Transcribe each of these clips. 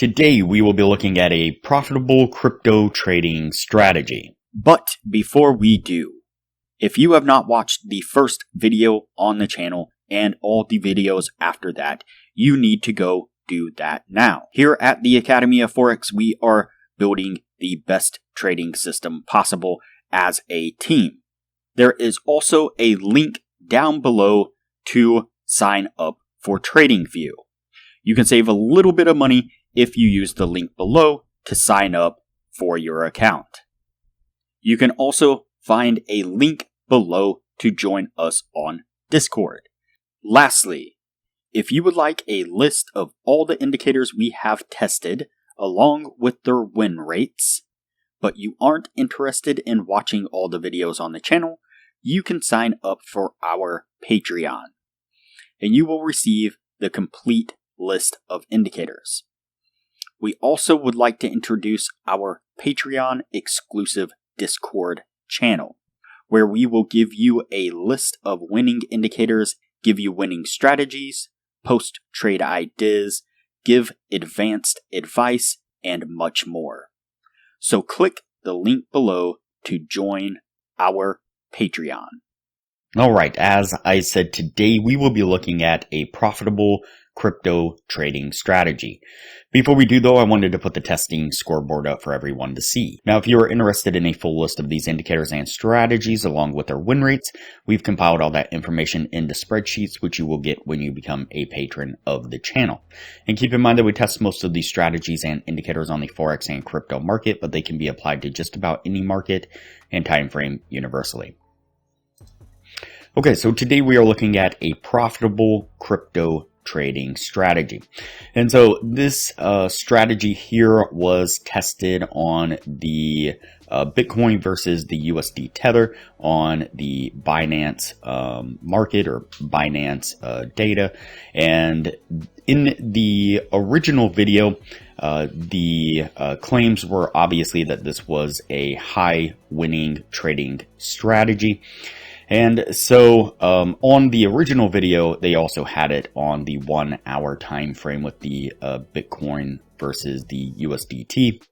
Today we will be looking at a profitable crypto trading strategy. But before we do, if you have not watched the first video on the channel and all the videos after that, you need to go do that now. Here at the Academy of Forex, we are building the best trading system possible as a team. There is also a link down below to sign up for TradingView. You can save a little bit of money if you use the link below to sign up for your account. You can also find a link below to join us on Discord. Lastly, if you would like a list of all the indicators we have tested along with their win rates, but you aren't interested in watching all the videos on the channel, you can sign up for our Patreon, and you will receive the complete list of indicators. We also would like to introduce our Patreon exclusive Discord channel, where we will give you a list of winning indicators, give you winning strategies, post trade ideas, give advanced advice, and much more. So click the link below to join our Patreon. Alright, as I said, today we will be looking at a profitable crypto trading strategy. Before we do though, I wanted to put the testing scoreboard up for everyone to see. Now, if you are interested in a full list of these indicators and strategies along with their win rates, we've compiled all that information into spreadsheets, which you will get when you become a patron of the channel. And keep in mind that we test most of these strategies and indicators on the Forex and crypto market, but they can be applied to just about any market and time frame universally. Okay, so today we are looking at a profitable crypto trading strategy. And so this strategy here was tested on the Bitcoin versus the USD Tether on the Binance market or Binance data. And in the original video, the claims were obviously that this was a high winning trading strategy. And so on the original video, they also had it on the 1 hour time frame with the Bitcoin versus the USDT.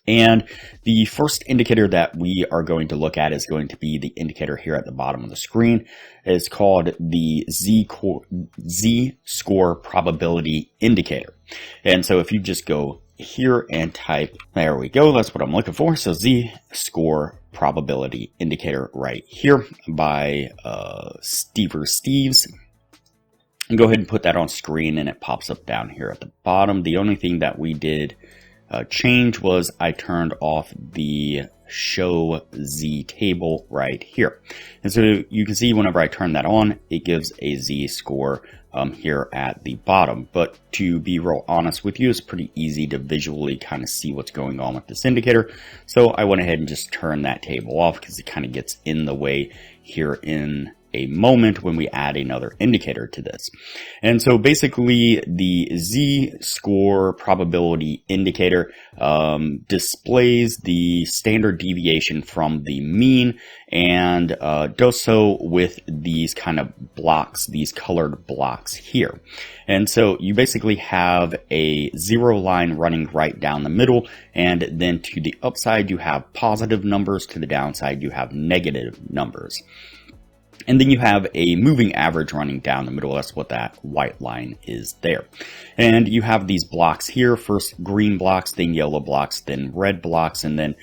And the first indicator that we are going to look at is going to be the indicator here at the bottom of the screen. It's called the Z-score probability indicator. And so if you just go here and type, there we go, that's what I'm looking for. So Z-score probability indicator right here by Steves. And go ahead and put that on screen and it pops up down here at the bottom. The only thing that we did change was I turned off the show Z table right here. And so you can see whenever I turn that on, it gives a Z score here at the bottom. But to be real honest with you, it's pretty easy to visually kind of see what's going on with this indicator. So I went ahead and just turned that table off because it kind of gets in the way here in a moment when we add another indicator to this. And so basically the Z-score probability indicator displays the standard deviation from the mean and does so with these kind of blocks, these colored blocks here. And so you basically have a zero line running right down the middle, and then to the upside you have positive numbers, to the downside you have negative numbers. And then you have a moving average running down the middle. That's what that white line is there. And you have these blocks here, first green blocks, then yellow blocks, then red blocks, and then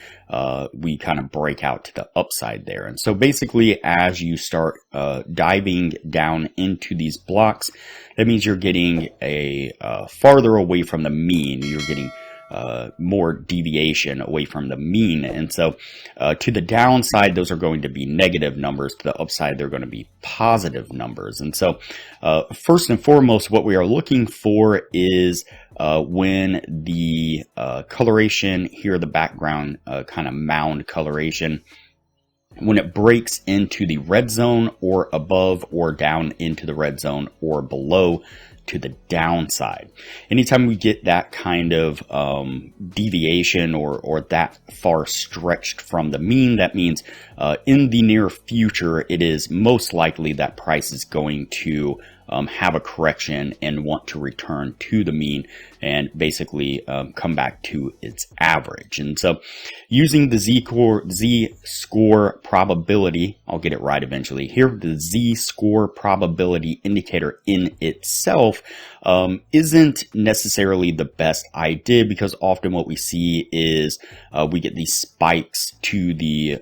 we kind of break out to the upside there. And so basically as you start diving down into these blocks, that means you're getting a farther away from the mean. You're getting more deviation away from the mean. And so to the downside, those are going to be negative numbers. To the upside, they're going to be positive numbers. And so first and foremost, what we are looking for is when the coloration here, the background kind of mound coloration, when it breaks into the red zone or above or down into the red zone or below to the downside. Anytime we get that kind of deviation or that far stretched from the mean, that means in the near future, it is most likely that price is going to have a correction and want to return to the mean and basically come back to its average. And so using the z-score probability, I'll get it right eventually here, the z-score probability indicator in itself isn't necessarily the best idea, because often what we see is we get these spikes to the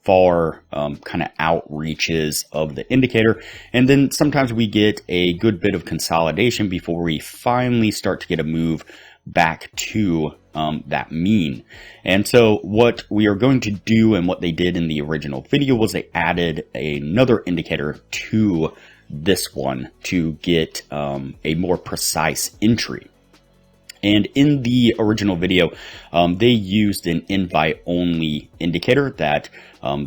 far kind of outreaches of the indicator, and then sometimes we get a good bit of consolidation before we finally start to get a move back to that mean. And so what we are going to do, and what they did in the original video, was they added another indicator to this one to get a more precise entry. And in the original video, they used an invite-only indicator that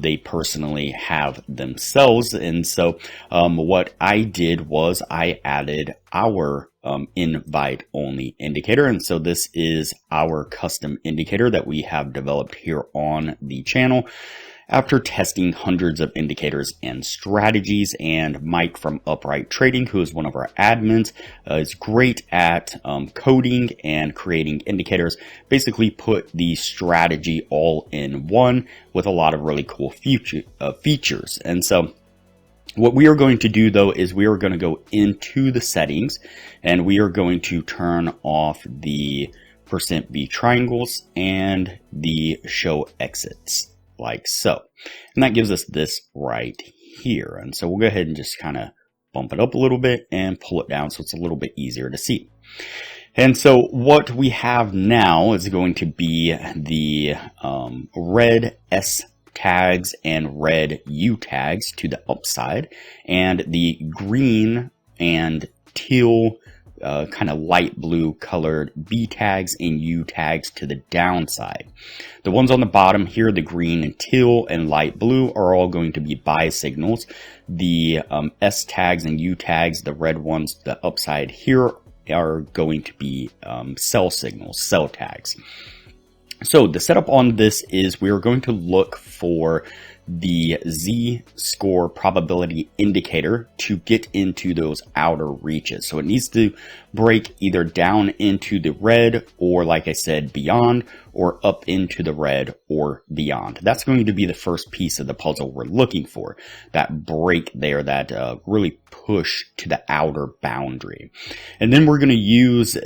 they personally have themselves. And so what I did was I added our invite-only indicator. And so this is our custom indicator that we have developed here on the channel after testing hundreds of indicators and strategies. And Mike from Upright Trading, who is one of our admins, is great at coding and creating indicators, basically put the strategy all in one with a lot of really cool features. And so what we are going to do, though, is we are going to go into the settings and we are going to turn off the %B triangles and the show exits, like so. And that gives us this right here. And so we'll go ahead and just kind of bump it up a little bit and pull it down so it's a little bit easier to see. And so what we have now is going to be the red S tags and red U tags to the upside, and the green and teal kind of light blue colored B tags and U tags to the downside. The ones on the bottom here, the green and teal and light blue, are all going to be buy signals. The S tags and U tags, the red ones, the upside here, are going to be sell signals, sell tags. So the setup on this is we are going to look for the z-score probability indicator to get into those outer reaches. So it needs to break either down into the red, or like I said, beyond, or up into the red or beyond. That's going to be the first piece of the puzzle we're looking for, that break there, that really push to the outer boundary. And then we're going to use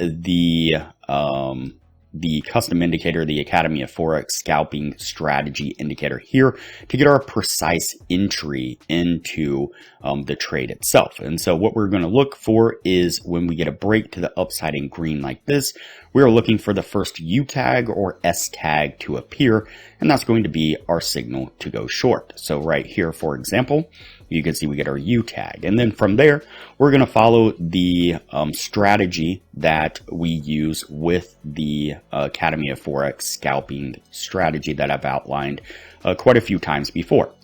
the custom indicator, the Academy of Forex scalping strategy indicator here, to get our precise entry into the trade itself. And so what we're going to look for is when we get a break to the upside in green like this, we're looking for the first U tag or S tag to appear, and that's going to be our signal to go short. So right here, for example, you can see we get our U tag. And then from there, we're going to follow the strategy that we use with the Academy of Forex scalping strategy that I've outlined quite a few times before.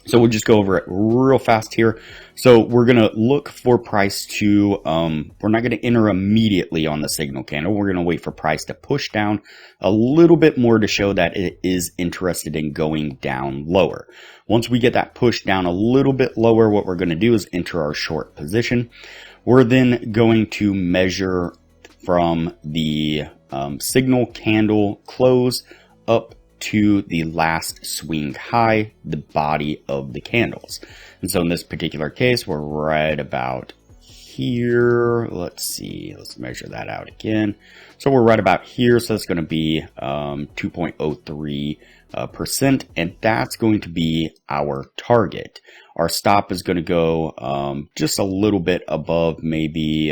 So we'll just go over it real fast here. So we're going to look for price to, we're not going to enter immediately on the signal candle. We're going to wait for price to push down a little bit more to show that it is interested in going down lower. Once we get that push down a little bit lower, what we're going to do is enter our short position. We're then going to measure from the signal candle close up to the last swing high, the body of the candles. And so in this particular case, we're right about here. Let's see, let's measure that out again. So we're right about here. So that's going to be 2.03%, and that's going to be our target. Our stop is going to go just a little bit above, maybe,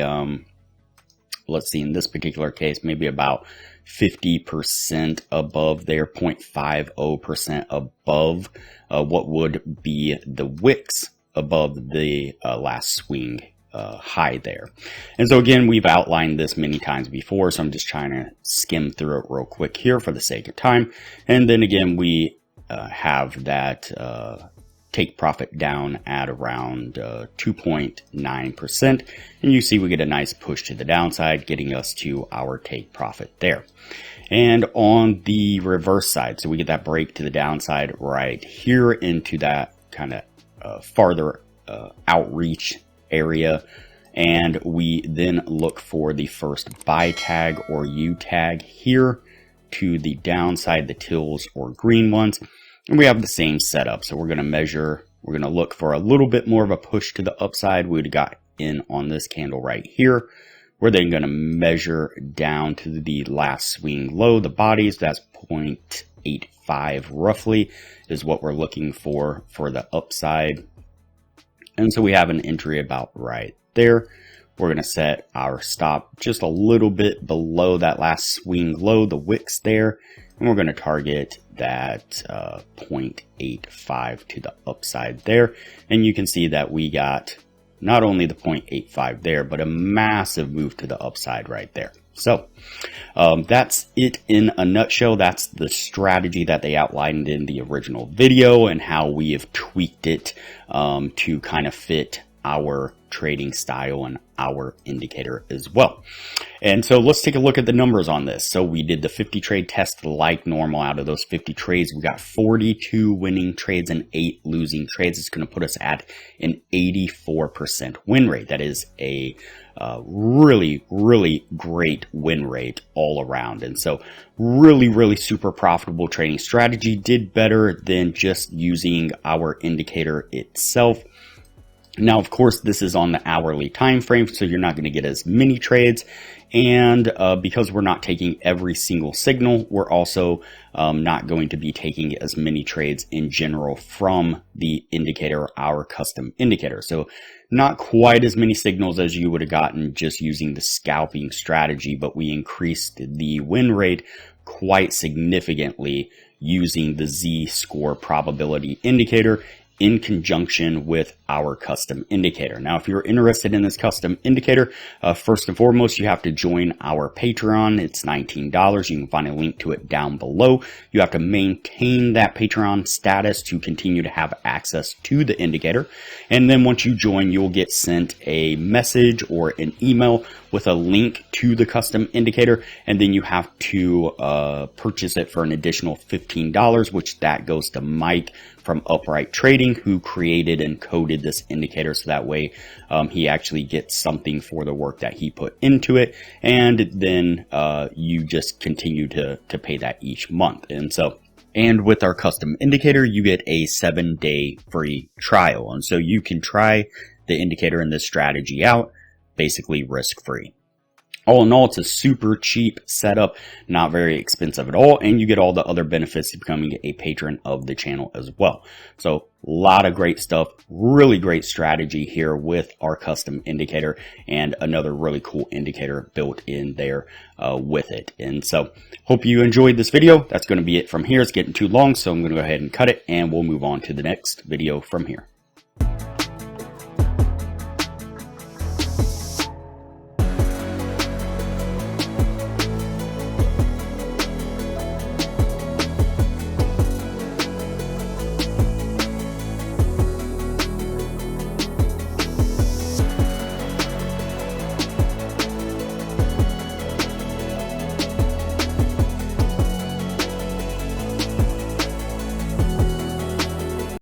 let's see, in this particular case, maybe about 50% above there, 0.50% above what would be the wicks above the last swing high there. And so again, we've outlined this many times before, so I'm just trying to skim through it real quick here for the sake of time. And then again, we have that take profit down at around 2.9%. And you see we get a nice push to the downside, getting us to our take profit there. And on the reverse side, so we get that break to the downside right here into that kind of farther outreach area and we then look for the first buy tag or U tag here to the downside, the tills or green ones. And we have the same setup. So we're going to measure, we're going to look for a little bit more of a push to the upside. We'd got in on this candle right here. We're then going to measure down to the last swing low, the bodies. That's 0.85 roughly is what we're looking for the upside. And so we have an entry about right there. We're going to set our stop just a little bit below that last swing low, the wicks there. And we're going to target that 0.85 to the upside there. And you can see that we got not only the 0.85 there, but a massive move to the upside right there. So that's it in a nutshell. That's the strategy that they outlined in the original video and how we have tweaked it to kind of fit our trading style and our indicator as well. And so let's take a look at the numbers on this. So we did the 50 trade test like normal. Out of those 50 trades, we got 42 winning trades and 8 losing trades. It's going to put us at an 84% win rate. That is a really, really great win rate all around. And so really, really super profitable trading strategy. Did better than just using our indicator itself. Now, of course, this is on the hourly time frame, so you're not going to get as many trades. And because we're not taking every single signal, we're also not going to be taking as many trades in general from the indicator, our custom indicator. So not quite as many signals as you would have gotten just using the scalping strategy, but we increased the win rate quite significantly using the Z-score probability indicator in conjunction with our custom indicator. Now, if you're interested in this custom indicator, first and foremost, you have to join our Patreon. It's $19. You can find a link to it down below. You have to maintain that Patreon status to continue to have access to the indicator. And then once you join, you'll get sent a message or an email with a link to the custom indicator. And then you have to purchase it for an additional $15, which that goes to Mike from Upright Trading, who created and coded this indicator, so that way he actually gets something for the work that he put into it, and then you just continue to pay that each month. And with our custom indicator, you get a 7-day free trial, and so you can try the indicator and this strategy out basically risk-free. All in all, it's a super cheap setup, not very expensive at all, and you get all the other benefits of becoming a patron of the channel as well. So a lot of great stuff, really great strategy here with our custom indicator, and another really cool indicator built in there with it. And so hope you enjoyed this video. That's going to be it from here. It's getting too long, so I'm going to go ahead and cut it, and we'll move on to the next video from here.